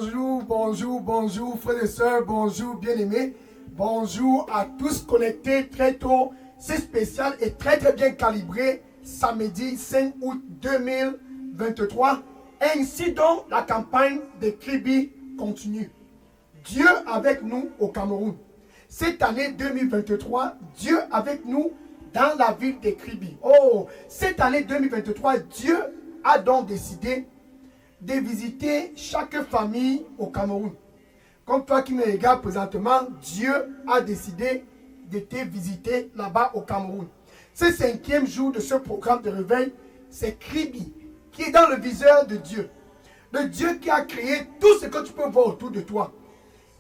Bonjour, bonjour, bonjour, frères et sœurs, bonjour, bien-aimés. Bonjour à tous connectés très tôt. C'est spécial et très bien calibré. Samedi 5 août 2023. Ainsi donc, la campagne de Kribi continue. Dieu avec nous au Cameroun. Cette année 2023, Dieu avec nous dans la ville de Kribi. Oh, cette année 2023, Dieu a donc décidé de visiter chaque famille au Cameroun. Comme toi qui me regardes présentement, Dieu a décidé de te visiter là-bas au Cameroun. Ce 5e jour de ce programme de réveil, c'est Kribi qui est dans le viseur de Dieu. Le Dieu qui a créé tout ce que tu peux voir autour de toi.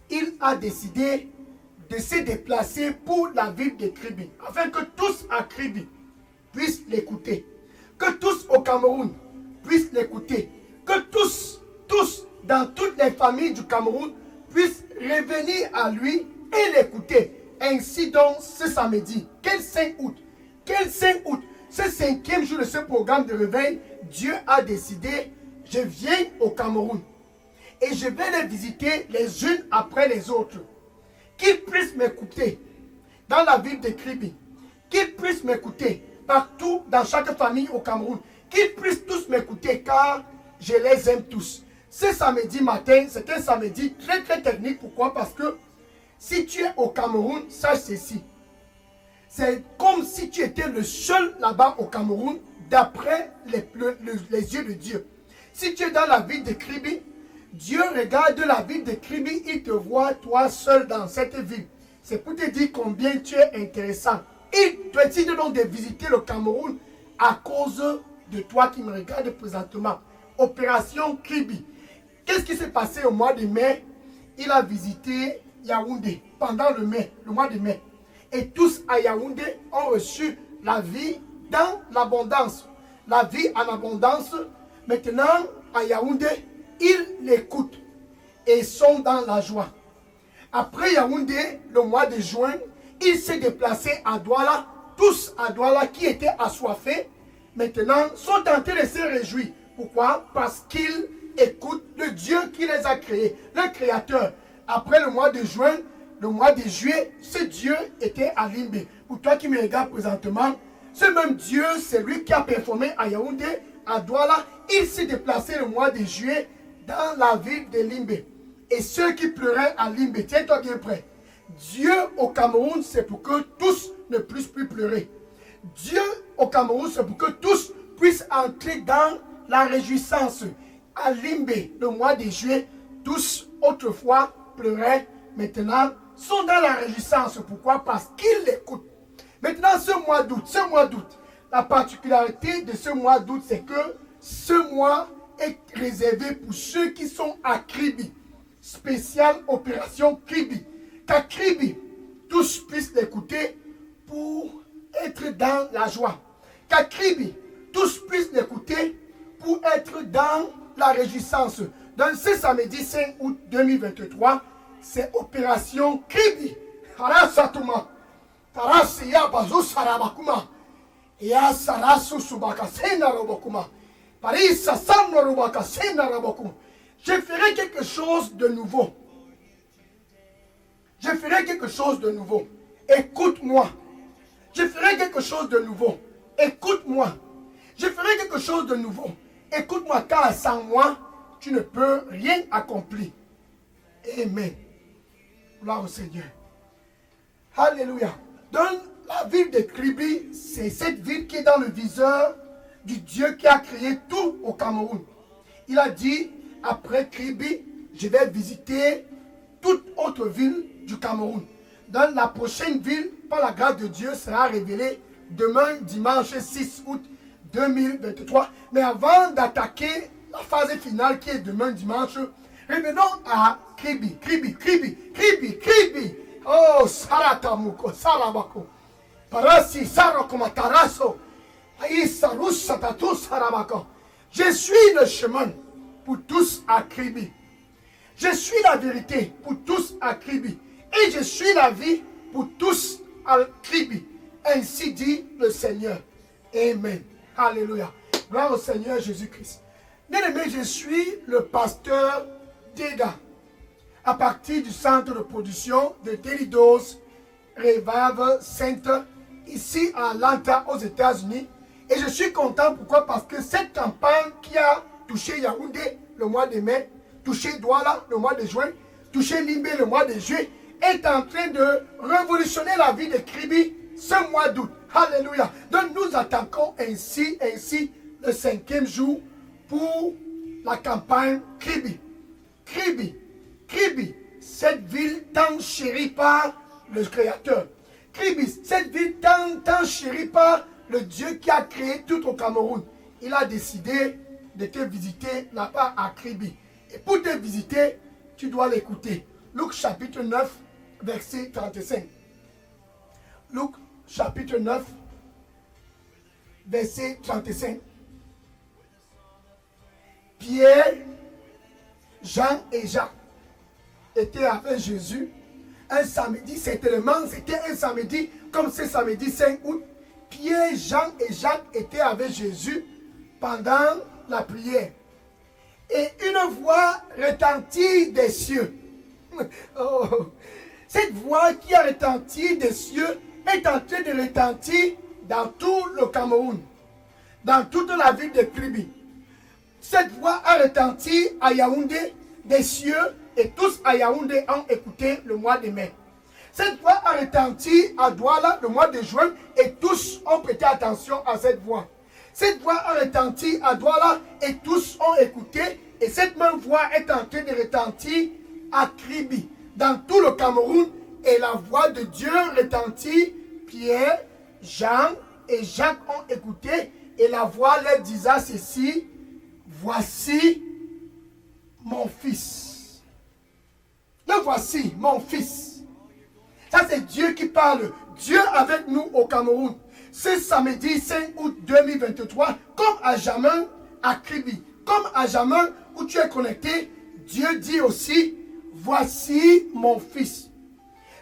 Il a décidé de se déplacer pour la ville de Kribi, afin que tous à Kribi puissent l'écouter. Que tous au Cameroun puissent l'écouter. Que tous, dans toutes les familles du Cameroun, puissent revenir à lui et l'écouter. Ainsi donc, ce samedi, quel 5 août, ce 5e jour de ce programme de réveil, Dieu a décidé, je viens au Cameroun et je vais les visiter les unes après les autres. Qu'ils puissent m'écouter dans la ville de Kribi, qu'ils puissent m'écouter partout dans chaque famille au Cameroun, qu'ils puissent tous m'écouter car je les aime tous. Ce samedi matin, c'est un samedi très technique. Pourquoi? Parce que si tu es au Cameroun, sache ceci. C'est comme si tu étais le seul là-bas au Cameroun, d'après les yeux de Dieu. Si tu es dans la ville de Kribi, Dieu regarde la ville de Kribi, il te voit toi seul dans cette ville. C'est pour te dire combien tu es intéressant. Il décide donc de visiter le Cameroun à cause de toi qui me regarde présentement. Opération Kribi. Qu'est-ce qui s'est passé au mois de mai? Il a visité Yaoundé pendant le mois de mai. Et tous à Yaoundé ont reçu la vie dans l'abondance. La vie en abondance. Maintenant, à Yaoundé, ils l'écoutent et sont dans la joie. Après Yaoundé, le mois de juin, il s'est déplacé à Douala. Tous à Douala qui étaient assoiffés, maintenant sont en train de se réjouir. Pourquoi? Parce qu'ils écoutent le Dieu qui les a créés, le Créateur. Après le mois de juin, le mois de juillet, ce Dieu était à Limbé. Pour toi qui me regardes présentement, ce même Dieu, c'est lui qui a performé à Yaoundé, à Douala. Il s'est déplacé le mois de juillet dans la ville de Limbé. Et ceux qui pleuraient à Limbé, tiens-toi bien prêt. Dieu au Cameroun, c'est pour que tous ne puissent plus pleurer. Dieu au Cameroun, c'est pour que tous puissent entrer dans la réjouissance. À Limbé, le mois de juillet, tous autrefois pleuraient, maintenant sont dans la réjouissance. Pourquoi? Parce qu'ils l'écoutent. Maintenant, ce mois d'août, la particularité de ce mois d'août, c'est que ce mois est réservé pour ceux qui sont à Kribi. Spéciale opération Kribi. Qu'à Kribi, tous puissent l'écouter pour être dans la joie. Qu'à Kribi, tous puissent l'écouter pour être dans la réjouissance. Dans ce samedi 5 août 2023, c'est opération Kribi. Harasatuma. Tarasiya bazu sarabakuma. Ya sarasu subaka sena robokuma. Parisa samno robaka sena robokuma. Je ferai quelque chose de nouveau. Je ferai quelque chose de nouveau. Écoute-moi. Je ferai quelque chose de nouveau. Écoute-moi. Je ferai quelque chose de nouveau. Écoute-moi, car sans moi, tu ne peux rien accomplir. Amen. Gloire au Seigneur. Alléluia. Dans la ville de Kribi, c'est cette ville qui est dans le viseur du Dieu qui a créé tout au Cameroun. Il a dit, après Kribi, je vais visiter toute autre ville du Cameroun. Dans la prochaine ville, par la grâce de Dieu, sera révélée demain, dimanche 6 août 2023. Mais avant d'attaquer la phase finale qui est demain dimanche, revenons à Kribi. Oh, Saratamuko, Sarabako. Parasi, Sarakomataraso. Aïsarusatatu, Sarabako. Je suis le chemin pour tous à Kribi. Je suis la vérité pour tous à Kribi. Et je suis la vie pour tous à Kribi. Ainsi dit le Seigneur. Amen. Alléluia. Gloire au Seigneur Jésus-Christ. Bien aimé, je suis le pasteur dégâts à partir du centre de production de Delidos Revive Center ici à Atlanta aux États-Unis. Et je suis content, pourquoi? Parce que cette campagne qui a touché Yaoundé le mois de mai, touché Douala le mois de juin, touché Limbé le mois de juillet, est en train de révolutionner la vie de Kribi ce mois d'août. Alléluia. Donc nous attaquons ainsi le 5e jour pour la campagne Kribi. Kribi, cette ville tant chérie par le Créateur. Kribi, cette ville tant chérie par le Dieu qui a créé tout au Cameroun. Il a décidé de te visiter là-bas à Kribi. Et pour te visiter, tu dois l'écouter. Luc chapitre 9, verset 35. Luc chapitre 9, verset 35. Pierre, Jean et Jacques étaient avec Jésus un samedi, certainement c'était un samedi comme ce samedi 5 août. Pierre, Jean et Jacques étaient avec Jésus pendant la prière. Et une voix retentit des cieux. Oh, cette voix qui a retenti des cieux est en train de retentir dans tout le Cameroun, dans toute la ville de Kribi. Cette voix a retenti à Yaoundé des cieux et tous à Yaoundé ont écouté le mois de mai. Cette voix a retenti à Douala le mois de juin et tous ont prêté attention à cette voix. Cette voix a retenti à Douala et tous ont écouté et cette même voix est en train de retentir à Kribi, dans tout le Cameroun et la voix de Dieu retentit. Pierre, Jean et Jacques ont écouté et la voix leur disait ceci: voici mon fils. Le voici mon fils. Ça c'est Dieu qui parle. Dieu avec nous au Cameroun. Ce samedi 5 août 2023, comme à jamais à Kribi, comme à jamais où tu es connecté, Dieu dit aussi: voici mon fils.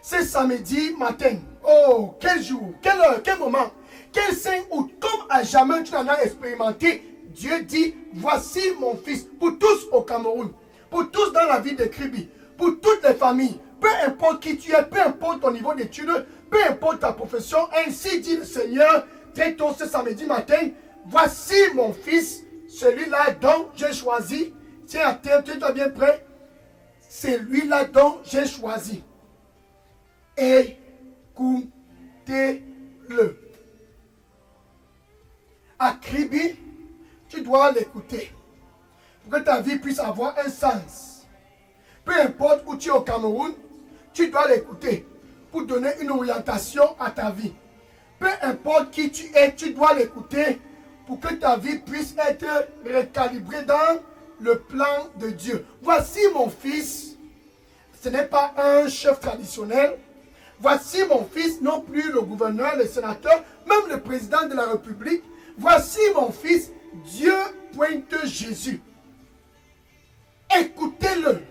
Ce samedi matin, oh, quel jour, quelle heure, quel moment, quel 5 août, comme à jamais tu en as expérimenté, Dieu dit: voici mon fils. Pour tous au Cameroun, pour tous dans la ville de Kribi, pour toutes les familles, peu importe qui tu es, peu importe ton niveau d'études, peu importe ta profession, ainsi dit le Seigneur très tôt ce samedi matin: voici mon fils, celui-là dont j'ai choisi. Tiens à terre, tu es bien prêt? C'est lui-là dont j'ai choisi. Écoutez-le. À Kribi, tu dois l'écouter pour que ta vie puisse avoir un sens. Peu importe où tu es au Cameroun, tu dois l'écouter pour donner une orientation à ta vie. Peu importe qui tu es, tu dois l'écouter pour que ta vie puisse être recalibrée dans le plan de Dieu. Voici mon fils. Ce n'est pas un chef traditionnel. Voici mon fils, non plus le gouverneur, le sénateur, même le président de la République. Voici mon fils. Dieu pointe Jésus. Écoutez-le.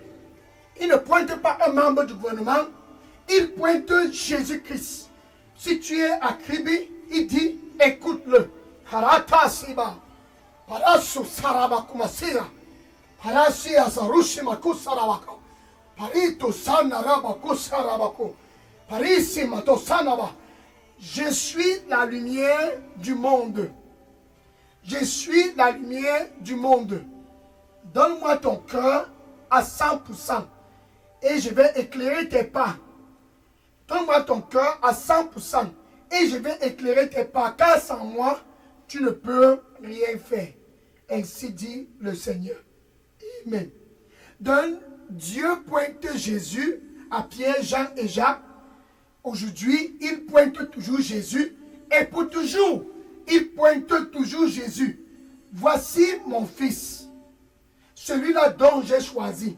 Il ne pointe pas un membre du gouvernement. Il pointe Jésus-Christ. Si tu es à Kribi, il dit: écoute-le. Harata siba. Parasu saraba kumasira. Parasi asarushi maku sarabaka. Parito sanaraba kusarabako. Parisi mato sanaba. Je suis la lumière du monde. Je suis la lumière du monde. Donne-moi ton cœur à 100% et je vais éclairer tes pas. Donne-moi ton cœur à 100% et je vais éclairer tes pas, car sans moi, tu ne peux rien faire. Ainsi dit le Seigneur. Amen. Donc, Dieu pointe Jésus à Pierre, Jean et Jacques. Aujourd'hui, il pointe toujours Jésus et pour toujours, il pointe toujours Jésus. Voici mon fils, celui-là dont j'ai choisi.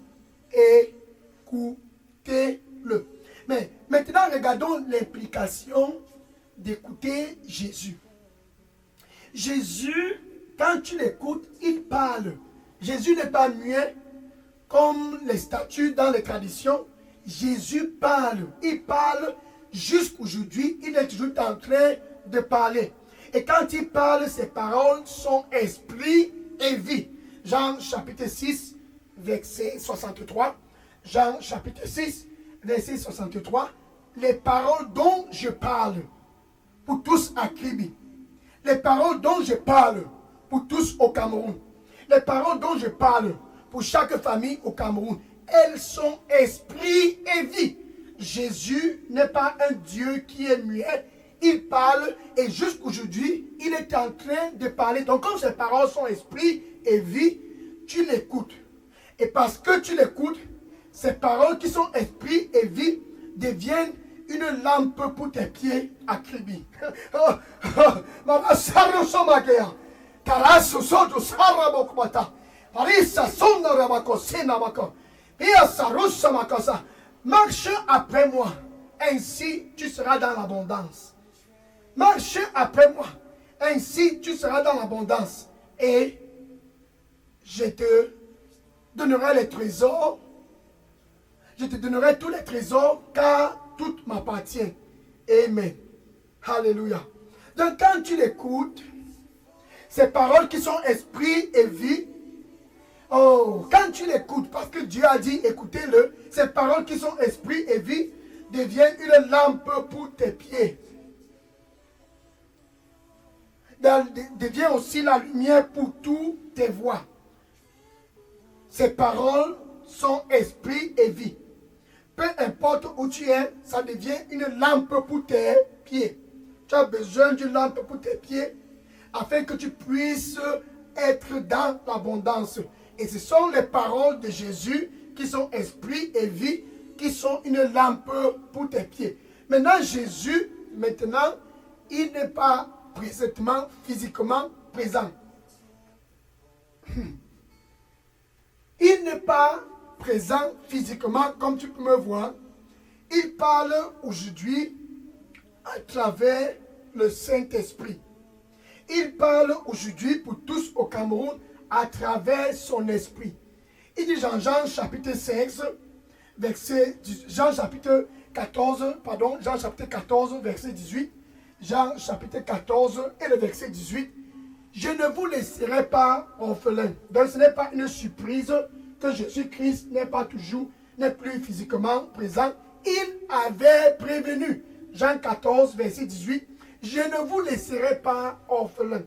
Écoutez-le. Mais maintenant, regardons l'implication d'écouter Jésus. Jésus, quand tu l'écoutes, il parle. Jésus n'est pas muet comme les statues dans les traditions. Jésus parle. Il parle jusqu'aujourd'hui. Il est toujours en train de parler. Et quand il parle, ses paroles sont esprit et vie. Jean chapitre 6, verset 63. Jean chapitre 6, verset 63. Les paroles dont je parle pour tous à Kribi. Les paroles dont je parle pour tous au Cameroun. Les paroles dont je parle pour chaque famille au Cameroun. Elles sont esprit et vie. Jésus n'est pas un Dieu qui est muet. Il parle et jusqu'aujourd'hui, il est en train de parler. Donc comme ces paroles sont esprit et vie, tu l'écoutes. Et parce que tu l'écoutes, ces paroles qui sont esprit et vie deviennent une lampe pour tes pieds à Kribi. Marche après moi, ainsi tu seras dans l'abondance. Marche après moi, ainsi tu seras dans l'abondance. Et je te donnerai les trésors. Je te donnerai tous les trésors, car tout m'appartient. Amen. Alléluia. Donc quand tu l'écoutes, ces paroles qui sont esprit et vie, oh, quand tu l'écoutes, parce que Dieu a dit, écoutez-le, ces paroles qui sont esprit et vie deviennent une lampe pour tes pieds. Devient aussi la lumière pour tous tes voies. Ces paroles sont esprit et vie. Peu importe où tu es, ça devient une lampe pour tes pieds. Tu as besoin d'une lampe pour tes pieds afin que tu puisses être dans l'abondance. Et ce sont les paroles de Jésus qui sont esprit et vie, qui sont une lampe pour tes pieds. Maintenant, Jésus, il n'est pas présentement, physiquement présent. Il n'est pas présent physiquement comme tu peux me voir. Il parle aujourd'hui à travers le Saint-Esprit. Il parle aujourd'hui pour tous au Cameroun à travers son esprit. Il dit Jean chapitre 16, Jean chapitre 14, verset 18. Jean chapitre 14 et le verset 18. Je ne vous laisserai pas orphelins. Donc ce n'est pas une surprise que Jésus-Christ n'est plus physiquement présent. Il avait prévenu. Jean 14, verset 18. Je ne vous laisserai pas orphelins.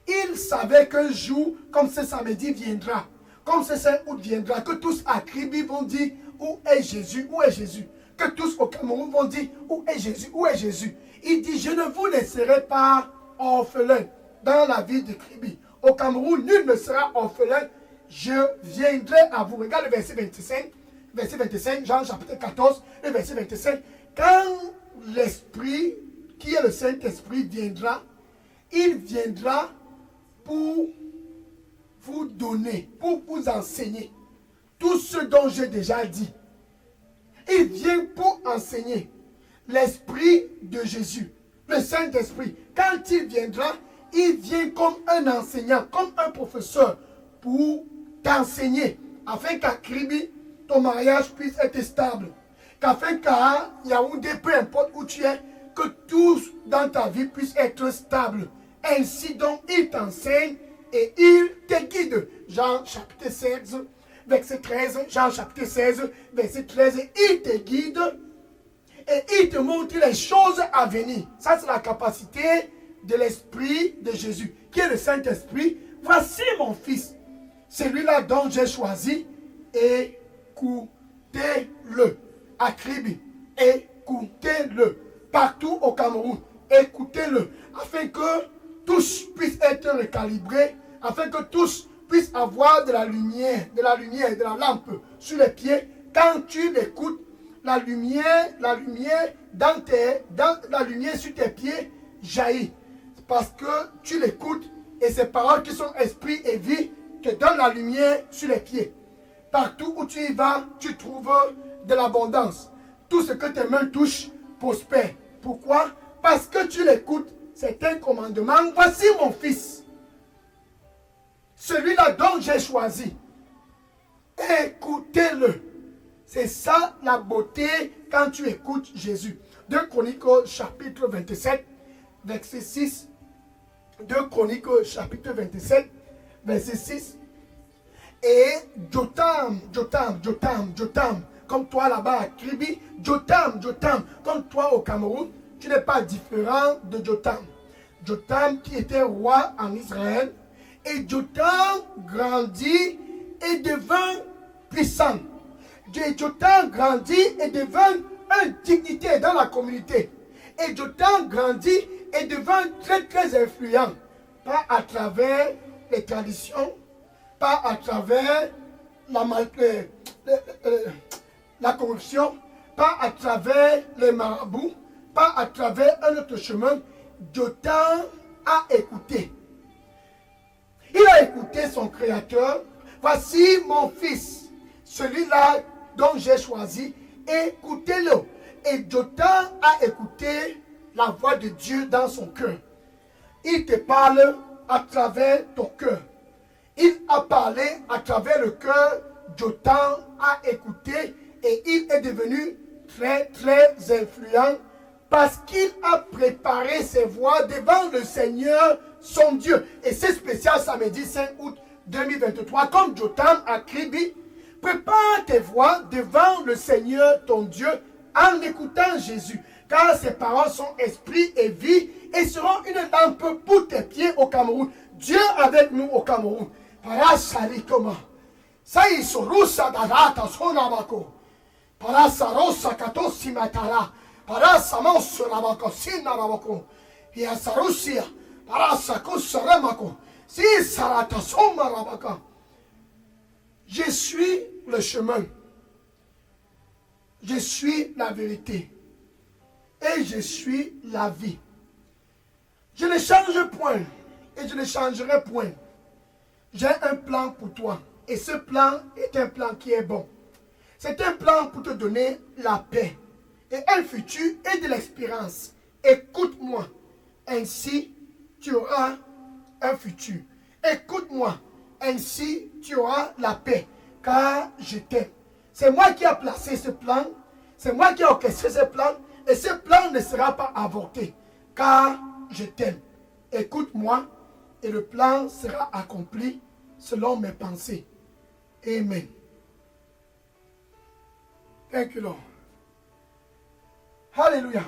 Il savait qu'un jour, comme ce samedi viendra, comme ce 5 août viendra, que tous à Kribi vont dire, où est Jésus, où est Jésus? Que tous au Cameroun vont dire, où est Jésus, où est Jésus? Il dit, je ne vous laisserai pas orphelins dans la ville de Kribi. Au Cameroun, nul ne sera orphelin. Je viendrai à vous. Regarde le verset 25, Jean chapitre 14, le verset 25. Quand l'Esprit, qui est le Saint-Esprit, viendra, il viendra pour vous donner, pour vous enseigner tout ce dont j'ai déjà dit. Il vient pour enseigner l'Esprit de Jésus, le Saint-Esprit. Quand il viendra, il vient comme un enseignant, comme un professeur pour t'enseigner, afin qu'à Kribi, ton mariage puisse être stable. Qu'afin qu'à Yaoundé, peu importe où tu es, que tout dans ta vie puisse être stable. Ainsi donc, il t'enseigne et il te guide. Jean chapitre 16, verset 13. Jean chapitre 16, verset 13. Il te guide et il te montre les choses à venir. Ça, c'est la capacité de l'Esprit de Jésus, qui est le Saint-Esprit. Voici mon Fils, celui-là dont j'ai choisi. Écoutez-le. À Kribi, écoutez-le. Partout au Cameroun, écoutez-le. Afin que tous puissent être recalibrés, afin que tous puissent avoir de la lumière, de la lampe sur les pieds. Quand tu l'écoutes, la lumière la lumière sur tes pieds jaillit. Parce que tu l'écoutes et ces paroles qui sont esprit et vie te donnent la lumière sur les pieds. Partout où tu y vas, tu trouves de l'abondance. Tout ce que tes mains touchent prospère. Pourquoi? Parce que tu l'écoutes. C'est un commandement. Voici mon Fils, celui-là dont j'ai choisi. Écoutez-le. C'est ça la beauté quand tu écoutes Jésus. 2 Chroniques chapitre 27, verset 6. 2 Chroniques chapitre 27, verset 6. Et Jotam, comme toi là-bas à Kribi, Jotam, comme toi au Cameroun, tu n'es pas différent de Jotam. Jotam qui était roi en Israël, et Jotam grandit et devint puissant. Jotam grandit et devint une dignité dans la communauté. Et Jotam grandit et devint très influent. Pas à travers les traditions, pas à travers la corruption, pas à travers les marabouts, pas à travers un autre chemin. Jotam a écouté. Il a écouté son créateur. Voici mon fils, celui-là dont j'ai choisi, écoutez-le. Et Jotam a écouté la voix de Dieu dans son cœur. Il te parle à travers ton cœur. Il a parlé à travers le cœur. Jotam a écouté et il est devenu très influent parce qu'il a préparé ses voies devant le Seigneur son Dieu. Et c'est spécial samedi 5 août 2023, comme Jotam a crié, prépare tes voies devant le Seigneur ton Dieu en écoutant Jésus, car ses paroles sont esprit et vie et seront une lampe pour tes pieds au Cameroun. Dieu avec nous au Cameroun. Parasalikoma. Saisorusa darata sonabako. Parasarosa katosi matara. Parasamosu rabako sinarabako. Yasarusia. Parasakusa ramako. Si sarata soma rabaka. Je suis le chemin. Je suis la vérité. Et je suis la vie. Je ne change point. Et je ne changerai point. J'ai un plan pour toi. Et ce plan est un plan qui est bon. C'est un plan pour te donner la paix et un futur et de l'expérience. Écoute-moi. Ainsi, tu auras un futur. Écoute-moi. Ainsi, tu auras la paix. Car je t'aime. C'est moi qui ai placé ce plan. C'est moi qui ai orchestré ce plan. Et ce plan ne sera pas avorté. Car je t'aime. Écoute-moi. Et le plan sera accompli selon mes pensées. Amen. Thank you, Lord. Alléluia.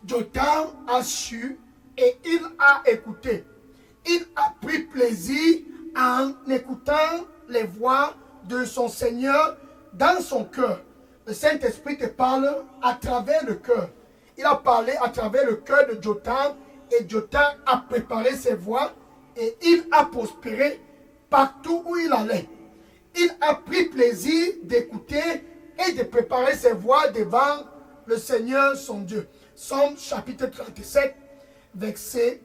Jotam a su et il a écouté. Il a pris plaisir en écoutant les voix de son Seigneur dans son cœur. Le Saint-Esprit te parle à travers le cœur. Il a parlé à travers le cœur de Jotam et Jotam a préparé ses voies et il a prospéré partout où il allait. Il a pris plaisir d'écouter et de préparer ses voies devant le Seigneur son Dieu. Somme chapitre 37, verset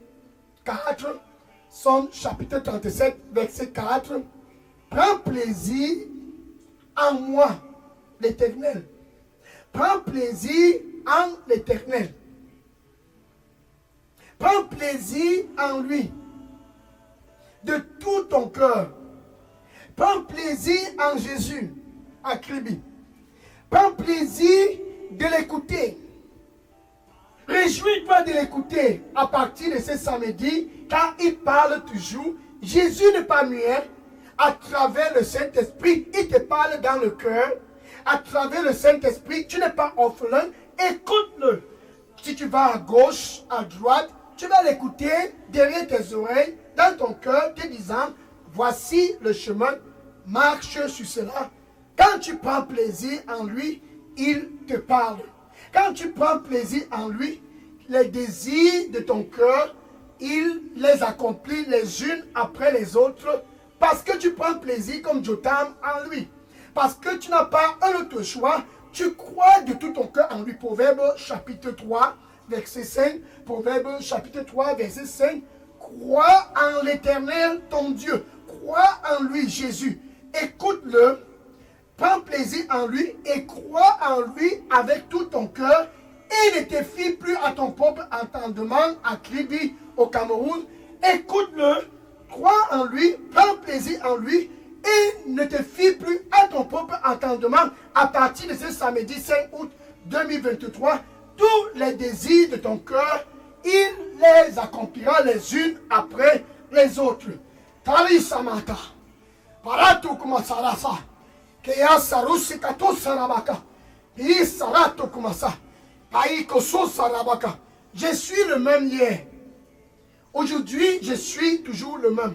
4. Somme chapitre 37, verset 4. Prends plaisir en moi, l'Éternel. Prends plaisir en l'Éternel. Prends plaisir en lui. De tout ton cœur. Prends plaisir en Jésus, à Kribi. Prends plaisir de l'écouter. Réjouis-toi de l'écouter à partir de ce samedi, car il parle toujours. Jésus n'est pas muet. À travers le Saint-Esprit, il te parle dans le cœur. À travers le Saint-Esprit, tu n'es pas orphelin. Écoute-le. Si tu vas à gauche, à droite, tu vas l'écouter derrière tes oreilles, dans ton cœur, te disant, voici le chemin, marche sur cela. Quand tu prends plaisir en lui, il te parle. Quand tu prends plaisir en lui, les désirs de ton cœur, il les accomplit les unes après les autres, parce que tu prends plaisir comme Jotam en lui. Parce que tu n'as pas un autre choix, tu crois de tout ton cœur en lui. Proverbe chapitre 3, verset 5. Proverbe chapitre 3, verset 5. Crois en l'Éternel, ton Dieu. Crois en lui, Jésus. Écoute-le, prends plaisir en lui et crois en lui avec tout ton cœur et ne te fie plus à ton propre entendement à Kribi au Cameroun. Écoute-le, crois en lui, prends plaisir en lui et ne te fie plus à ton propre entendement à partir de ce samedi 5 août 2023. Tous les désirs de ton cœur, il les accomplira les unes après les autres. Tali Samata. Paratu kumasarasa. Keya sarusi kato sarabaka. Pi sarato kumasa. Pai koso sarabaka. Je suis le même hier. Aujourd'hui, je suis toujours le même.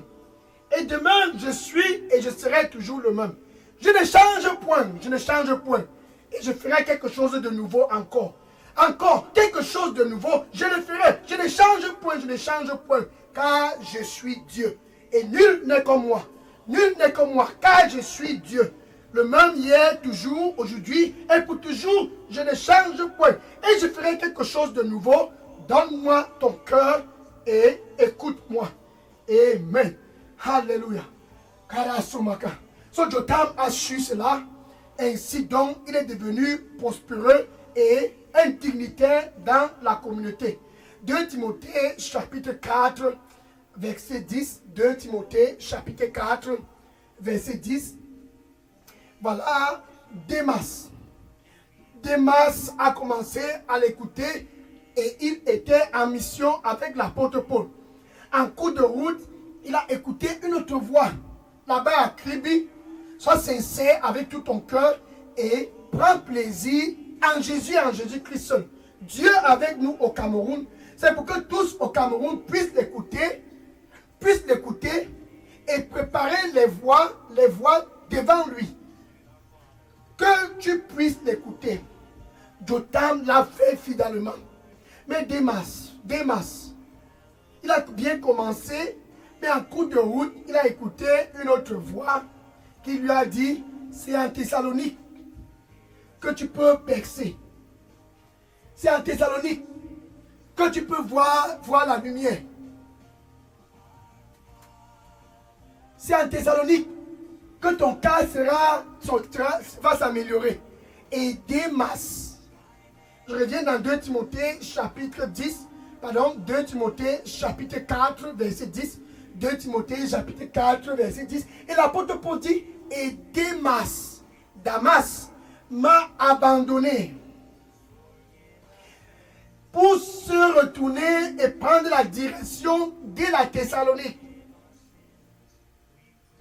Et demain, je suis et je serai toujours le même. Je ne change point, je ne change point. Et je ferai quelque chose de nouveau encore. Encore, quelque chose de nouveau, je le ferai. Je ne change point, je ne change point. Car je suis Dieu. Et nul n'est comme moi. Nul n'est comme moi, car je suis Dieu. Le même hier, toujours, aujourd'hui, et pour toujours, je ne change point. Et je ferai quelque chose de nouveau. Donne-moi ton cœur et écoute-moi. Amen. Alléluia. Karasumaka. So Jotam a su cela. Ainsi donc, il est devenu prospéreux et un dignitaire dans la communauté. 2 Timothée chapitre 4, verset 10. 2 Timothée chapitre 4, verset 10. Voilà, Démas. Démas a commencé à l'écouter et il était en mission avec l'apôtre Paul. En cours de route, il a écouté une autre voix. Là-bas à Kribi, sois sincère avec tout ton cœur et prends plaisir en Jésus et en Jésus-Christ seul. Dieu avec nous au Cameroun, c'est pour que tous au Cameroun puissent l'écouter et préparer les voies devant lui. Que tu puisses l'écouter. Jotam l'a fait fidèlement. Mais Démas, il a bien commencé, mais en cours de route, il a écouté une autre voix qui lui a dit, c'est en Thessalonique que tu peux percer. C'est en Thessalonique que tu peux voir la lumière. C'est en Thessalonique que ton cas va s'améliorer. Et Démas, je reviens dans 2 Timothée chapitre 2 Timothée chapitre 4 verset 10. 2 Timothée chapitre 4 verset 10. Et l'apôtre Paul dit, et Damas m'a abandonné pour se retourner et prendre la direction de la Thessalonique.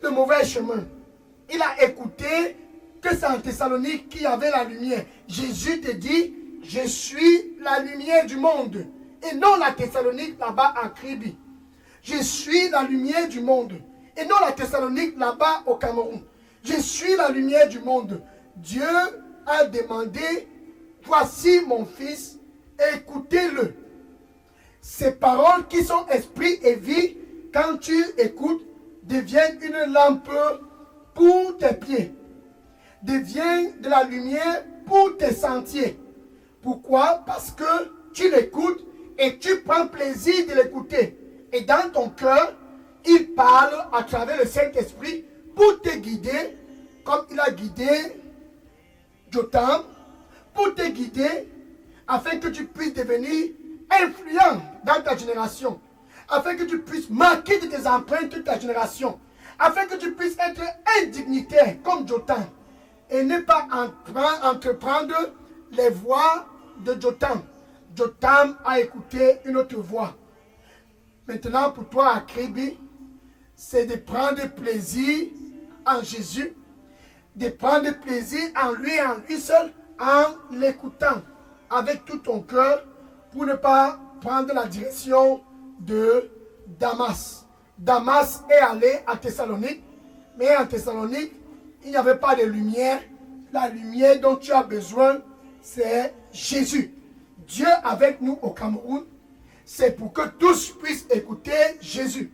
Le mauvais chemin. Il a écouté que c'est en Thessalonique qu'il y avait la lumière. Jésus te dit, je suis la lumière du monde. Et non la Thessalonique là-bas en Kribi. Je suis la lumière du monde. Et non la Thessalonique là-bas au Cameroun. Je suis la lumière du monde. Dieu a demandé, voici mon fils, écoutez-le. Ces paroles qui sont esprit et vie, quand tu écoutes, deviennent une lampe pour tes pieds. Deviennent de la lumière pour tes sentiers. Pourquoi? Parce que tu l'écoutes et tu prends plaisir de l'écouter. Et dans ton cœur, il parle à travers le Saint-Esprit pour te guider, comme il a guidé Jotam, pour te guider, afin que tu puisses devenir influent dans ta génération, afin que tu puisses marquer de tes empreintes toute ta génération, afin que tu puisses être un dignitaire comme Jotam, et ne pas entreprendre les voies de Jotam. Jotam a écouté une autre voix. Maintenant, pour toi, à Kribi, c'est de prendre plaisir en Jésus, de prendre plaisir en lui et en lui seul, en l'écoutant avec tout ton cœur, pour ne pas prendre la direction de Damas. Damas est allé à Thessalonique, mais en Thessalonique, il n'y avait pas de lumière. La lumière dont tu as besoin, c'est Jésus. Dieu avec nous au Cameroun, c'est pour que tous puissent écouter Jésus.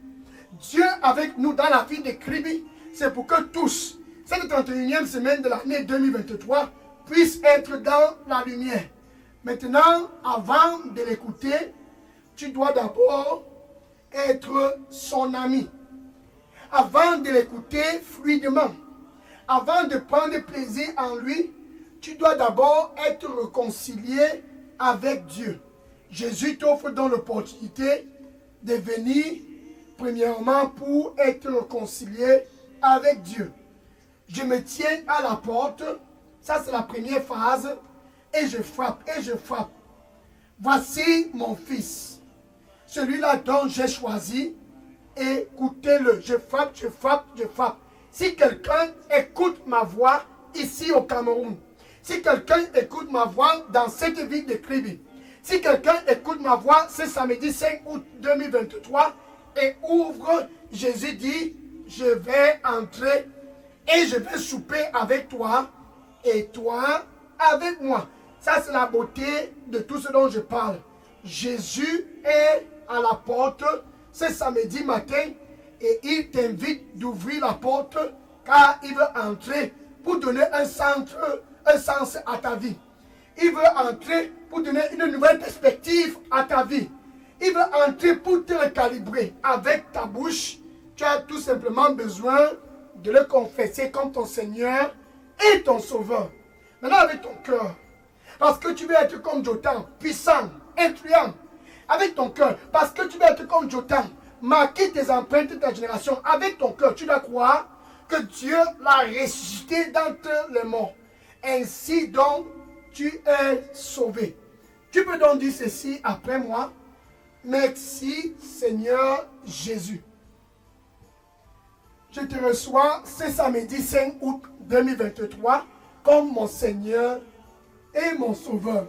Dieu avec nous dans la vie de Kribi, c'est pour que tous, cette 31e semaine de l'année 2023, puissent être dans la lumière. Maintenant, avant de l'écouter, tu dois d'abord être son ami. Avant de l'écouter fluidement, avant de prendre plaisir en lui, tu dois d'abord être réconcilié avec Dieu. Jésus t'offre donc l'opportunité de venir, premièrement, pour être réconcilié avec Dieu. Je me tiens à la porte, ça c'est la première phrase, et je frappe, et je frappe. Voici mon fils, celui-là dont j'ai choisi, écoutez-le. Je frappe, je frappe, je frappe. Si quelqu'un écoute ma voix ici au Cameroun, si quelqu'un écoute ma voix dans cette ville de Kribi, si quelqu'un écoute ma voix ce samedi 5 août 2023 et ouvre, Jésus dit, je vais entrer et je vais souper avec toi et toi avec moi. Ça, c'est la beauté de tout ce dont je parle. Jésus est à la porte ce samedi matin et il t'invite d'ouvrir la porte car il veut entrer pour donner un sens à ta vie. Il veut entrer pour donner une nouvelle perspective à ta vie. Il veut entrer pour te recalibrer avec ta bouche. Tu as tout simplement besoin de le confesser comme ton Seigneur et ton Sauveur. Maintenant avec ton cœur. Parce que tu veux être comme Jotham, puissant, influent. Avec ton cœur. Parce que tu veux être comme Jotham, marquer tes empreintes de ta génération. Avec ton cœur, tu dois croire que Dieu l'a ressuscité d'entre les morts. Ainsi donc, tu es sauvé. Tu peux donc dire ceci après moi. Merci Seigneur Jésus. Je te reçois ce samedi 5 août 2023 comme mon Seigneur et mon Sauveur.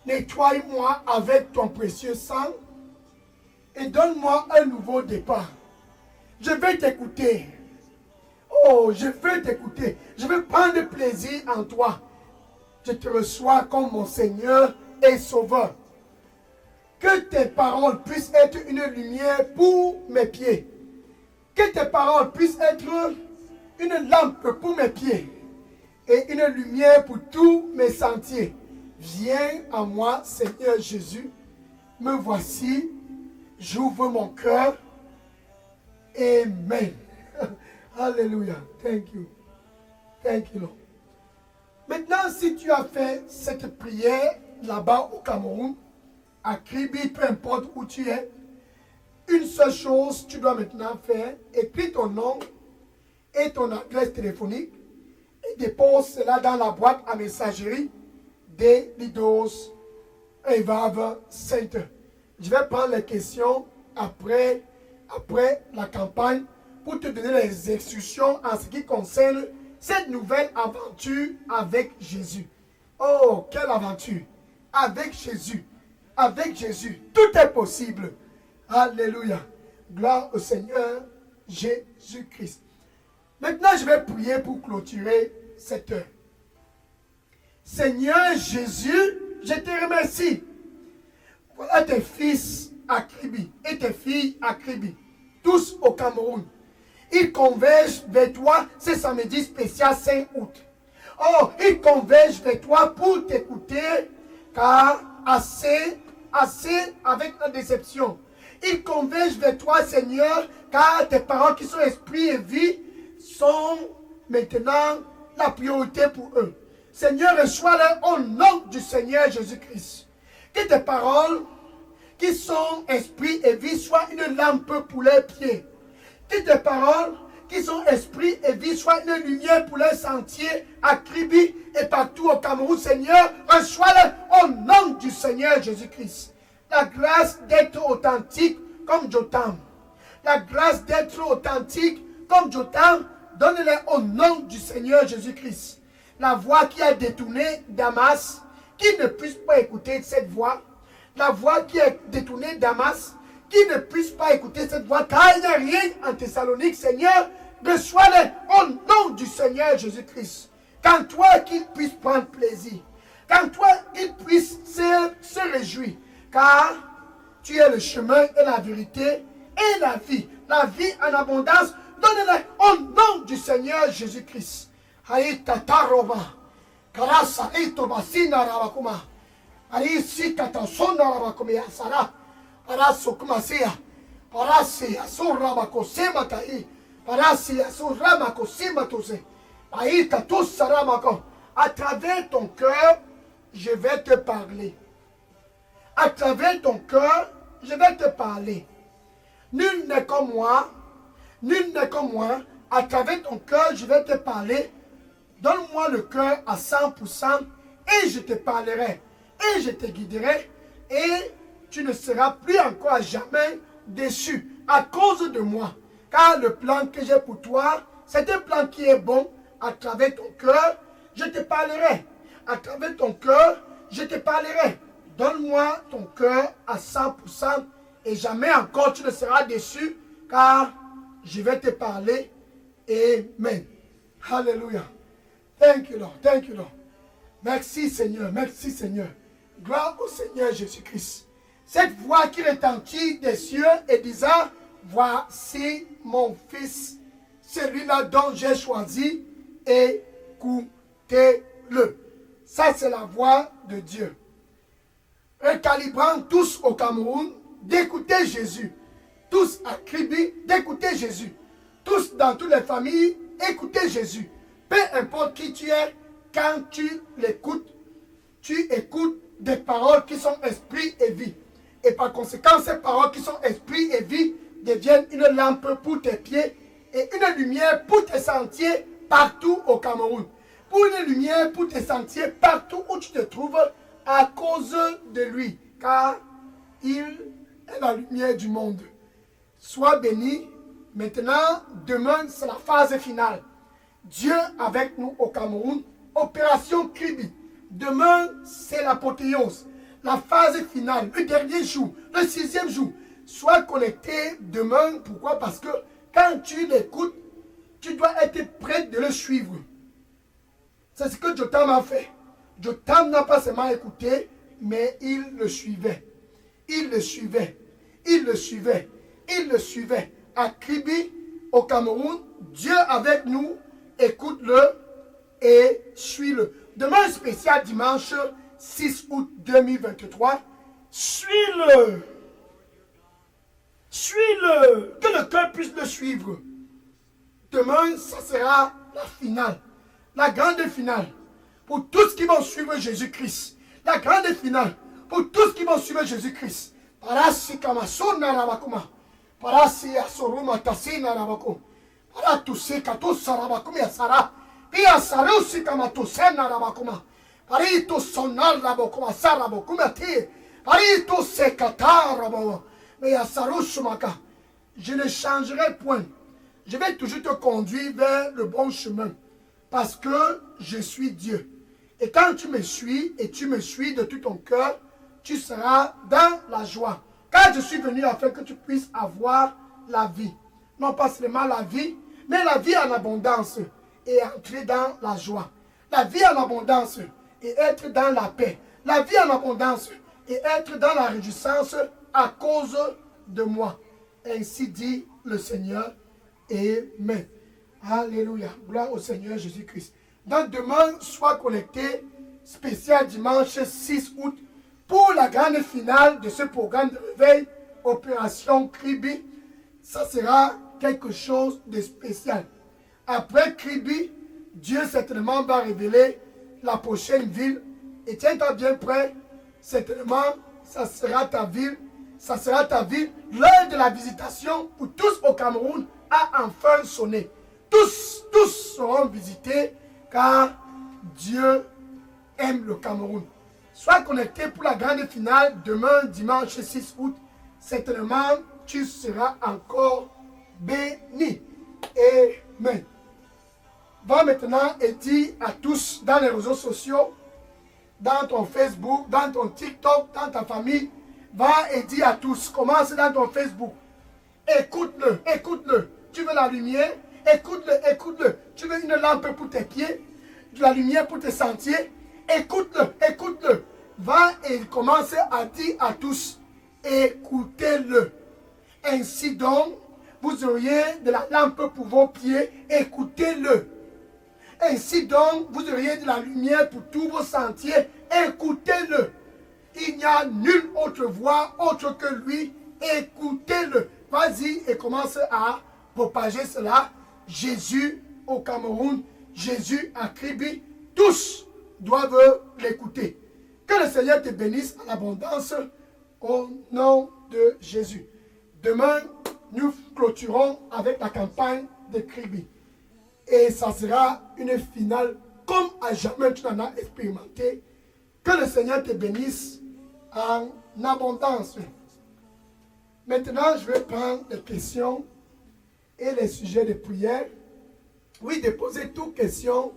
Nettoie-moi avec ton précieux sang et donne-moi un nouveau départ. Je vais t'écouter. Oh, je veux t'écouter. Je veux prendre plaisir en toi. Je te reçois comme mon Seigneur et Sauveur. Que tes paroles puissent être une lumière pour mes pieds. Que tes paroles puissent être une lampe pour mes pieds et une lumière pour tous mes sentiers. Viens à moi, Seigneur Jésus. Me voici. J'ouvre mon cœur. Amen. Alléluia. Thank you. Thank you, Lord. Maintenant, si tu as fait cette prière là-bas au Cameroun, à Kribi, peu importe où tu es, une seule chose tu dois maintenant faire, écris ton nom et ton adresse téléphonique et dépose cela dans la boîte à messagerie des Leaders Revival Center. Je vais prendre les questions après la campagne pour te donner les instructions en ce qui concerne cette nouvelle aventure avec Jésus. Oh, quelle aventure! Avec Jésus. Avec Jésus, tout est possible. Alléluia. Gloire au Seigneur Jésus-Christ. Maintenant, je vais prier pour clôturer cette heure. Seigneur Jésus, je te remercie. Voilà tes fils à Kribi et tes filles à Kribi, tous au Cameroun. Ils convergent vers toi ce samedi spécial 5 août. Oh, ils convergent vers toi pour t'écouter, car assez avec la déception. Ils convergent vers toi, Seigneur, car tes paroles qui sont esprit et vie sont maintenant la priorité pour eux. Seigneur, reçois-les au nom du Seigneur Jésus-Christ. Que tes paroles qui sont esprit et vie soient une lampe pour leurs pieds. Que tes paroles qui sont esprit et vie soient une lumière pour leurs sentiers à Kribi et partout au Cameroun. Seigneur, reçois-les au nom du Seigneur Jésus-Christ. La grâce d'être authentique comme Jotham. La grâce d'être authentique comme Jotham, donne-les au nom du Seigneur Jésus-Christ. La voix qui a détourné Damas, qui ne puisse pas écouter cette voix. La voix qui a détourné Damas, qui ne puisse pas écouter cette voix, car il n'y a rien en Thessalonique, Seigneur, reçois-les au nom du Seigneur Jésus-Christ. Qu'en toi qu'ils puissent prendre plaisir, qu'en toi ils puissent se réjouir, car tu es le chemin et la vérité et la vie en abondance, donne-les au nom du Seigneur Jésus-Christ. Haïtataroba, Karasa Itobasina Rabakuma, Haïsi Katasona Rabakumia Sara. Parasi Asurabakosema Tai, Parasi Asuramakosima Tose, Aïta tous Saramako. À travers ton cœur, je vais te parler. À travers ton cœur, je vais te parler. Nul n'est comme moi, nul n'est comme moi. À travers ton cœur, je vais te parler. Donne-moi le cœur à 100% et je te parlerai. Et je te guiderai et tu ne seras plus encore jamais déçu à cause de moi. car le plan que j'ai pour toi, c'est un plan qui est bon. À travers ton cœur, je te parlerai. À travers ton cœur, je te parlerai. Donne-moi ton cœur à 100% et jamais encore tu ne seras déçu, car je vais te parler. Amen. Hallelujah. Thank you, Lord. Thank you, Lord. Merci, Seigneur. Merci, Seigneur. Gloire au Seigneur Jésus-Christ. Cette voix qui retentit des cieux et disant, voici mon fils, celui-là dont j'ai choisi, écoutez-le. Ça, c'est la voix de Dieu. Recalibrant tous au Cameroun, d'écouter Jésus. Tous à Kribi, d'écouter Jésus. Tous dans toutes les familles, écoutez Jésus. Peu importe qui tu es, quand tu l'écoutes, tu écoutes des paroles qui sont esprit et vie. Et par conséquent, ces paroles qui sont esprit et vie deviennent une lampe pour tes pieds et une lumière pour tes sentiers partout au Cameroun. Pour une lumière pour tes sentiers partout où tu te trouves à cause de lui. Car il est la lumière du monde. Sois béni. Maintenant, demain, c'est la phase finale. Dieu avec nous au Cameroun. Opération Kribi. Demain, c'est l'apothéose. La phase finale, le dernier jour, le 6e jour. Sois connecté demain. Pourquoi? Parce que quand tu l'écoutes, tu dois être prêt de le suivre. C'est ce que Jotam a fait. Jotam n'a pas seulement écouté, mais il le suivait. Il le suivait. Il le suivait. Il le suivait. À Kribi, au Cameroun, Dieu avec nous, écoute-le et suis-le. Demain spécial dimanche 6 août 2023, suis-le. Suis-le. Que le cœur puisse le suivre. Demain, ça sera la finale. La grande finale. Pour tous qui vont suivre Jésus-Christ. La grande finale. Pour tous qui vont suivre Jésus-Christ. Parasi kamasona rabakuma. Parasi asoruma tasina rabakum. Paratusi katusa rabakum yasara. Pia sarusi kamatusena rabakuma. Parito sonar rabakuma sarabakuma ti. Parito sekata rabakuma. Mais yasarushumaka. Je ne changerai point. Je vais toujours te conduire vers le bon chemin. Parce que je suis Dieu. Et quand tu me suis, et tu me suis de tout ton cœur, tu seras dans la joie. Car je suis venu afin que tu puisses avoir la vie. Non pas seulement la vie, mais la vie en abondance. Et entrer dans la joie. La vie en abondance et être dans la paix. La vie en abondance et être dans la réjouissance à cause de moi. Ainsi dit le Seigneur. Amen. Alléluia. Gloire au Seigneur Jésus-Christ. Donc demain, sois connecté, spécial dimanche 6 août, pour la grande finale de ce programme de réveil, Opération Kribi. Ça sera quelque chose de spécial. Après Kribi, Dieu certainement va révéler la prochaine ville. Et tiens-toi bien prêt, certainement, ça sera ta ville. Ça sera ta ville. L'heure de la visitation pour tous au Cameroun a enfin sonné. Tous seront visités car Dieu aime le Cameroun. Sois connecté pour la grande finale demain, dimanche 6 août. Certainement, tu seras encore béni. Amen. Va maintenant et dis à tous dans les réseaux sociaux, dans ton Facebook, dans ton TikTok, dans ta famille, va et dis à tous, commence dans ton Facebook. Écoute-le, écoute-le. Tu veux la lumière? Écoute-le, écoute-le. Tu veux une lampe pour tes pieds? De la lumière pour tes sentiers? Écoute-le, écoute-le. Va et commence à dire à tous, écoutez-le. Ainsi donc, vous auriez de la lampe pour vos pieds, écoutez-le. Ainsi donc, vous auriez de la lumière pour tous vos sentiers, écoutez-le. Il n'y a nulle autre voix autre que lui, écoutez-le. Vas-y et commence à propager cela. Jésus au Cameroun, Jésus à Kribi, tous doivent l'écouter. Que le Seigneur te bénisse en abondance au nom de Jésus. Demain, nous clôturons avec la campagne de Kribi. Et ça sera une finale comme à jamais tu n'en as expérimenté. Que le Seigneur te bénisse en abondance. Maintenant, je vais prendre les questions et les sujets de prière. Oui, déposez toutes questions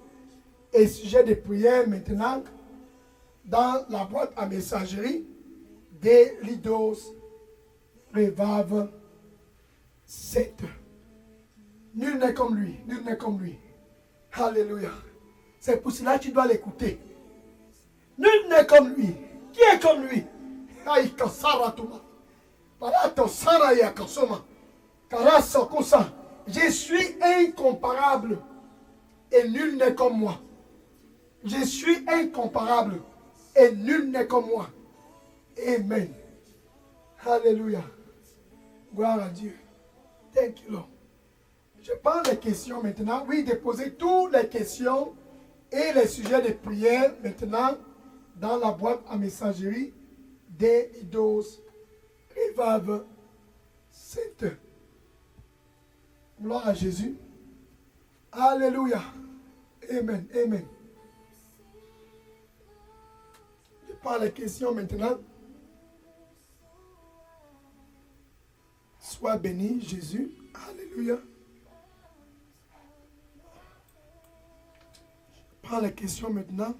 et sujets de prière maintenant dans la boîte à messagerie des Leaders Revive 7. Nul n'est comme lui, nul n'est comme lui. Alléluia. C'est pour cela que tu dois l'écouter. Nul n'est comme lui. Qui est comme lui? Aïe, kasara tuma. Parato sara ya kasoma. Karasa kosa. Je suis incomparable et nul n'est comme moi. Je suis incomparable et nul n'est comme moi. Amen. Alléluia. Gloire à Dieu. Thank you, Lord. Je prends les questions maintenant. Oui, déposez toutes les questions et les sujets de prière maintenant dans la boîte à messagerie des Leaders Revive 7. Gloire à Jésus. Alléluia. Amen. Amen. Je prends les questions maintenant. Sois béni, Jésus. Alléluia. Je prends les questions maintenant.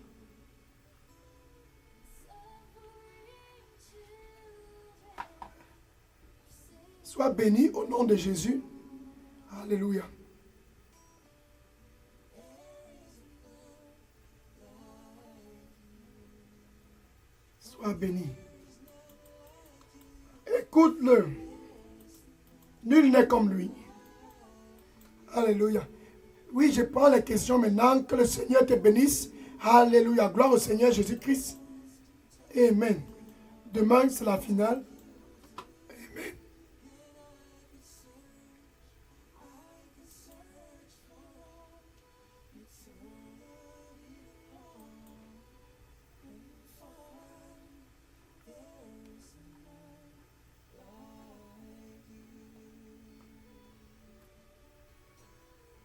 Sois béni au nom de Jésus. Alléluia. Sois béni. Écoute-le. Nul n'est comme lui. Alléluia. Oui, je prends les questions maintenant. Que le Seigneur te bénisse. Alléluia. Gloire au Seigneur Jésus-Christ. Amen. Demain, c'est la finale.